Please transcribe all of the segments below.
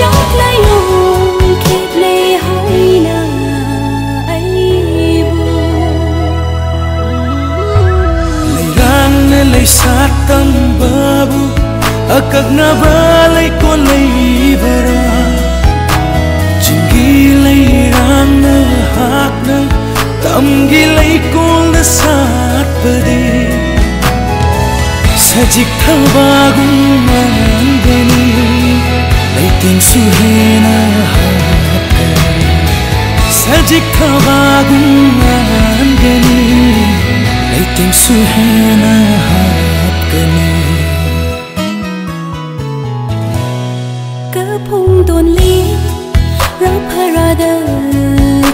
chót lấy hồn kết lệ hỏi na ai buồn lấy rang nên lấy sát tâm babu akak na ba lấy con lấy vera chính lấy rang na hak na tâm ghi lấy con na sát badi sajik thava gung man gani lấy tình su he na hak sajik thava gung man gani lấy tình su he na hak gani cơ phung tuôn ly rap harada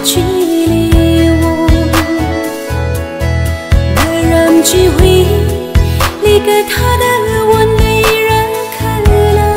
chi liêu daram chi huy ly cơ tha da won ly ra khala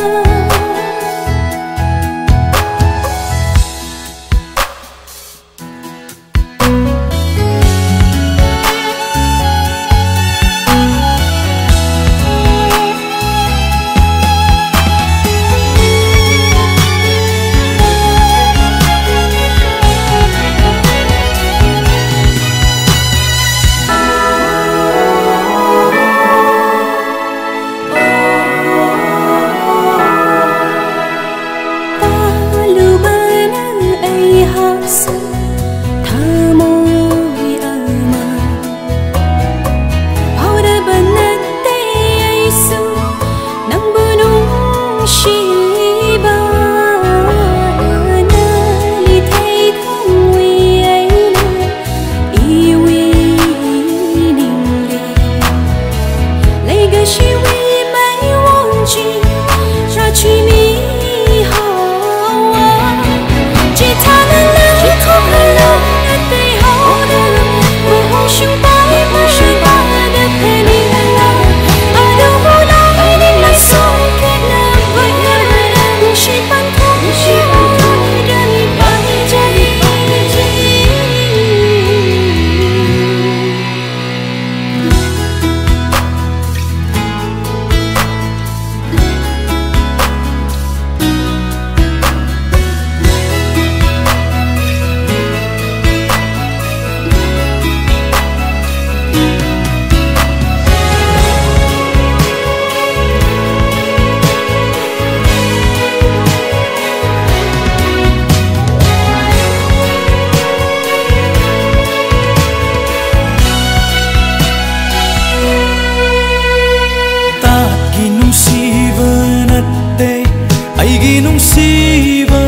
aigi nung siva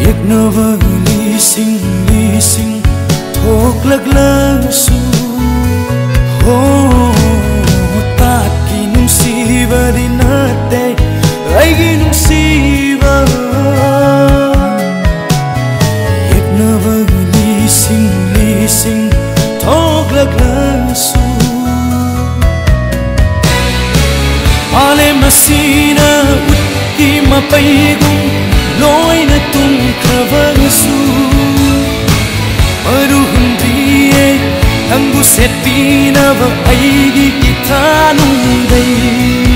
yek nova li sing thok lag lang su ho tat ki nung siva di nate aigi nung siva yek nova li sing thok lag lang su ale masina utti mapaigu loi na tum khavansu aru hundriye tangu setina va aigi kitanu dai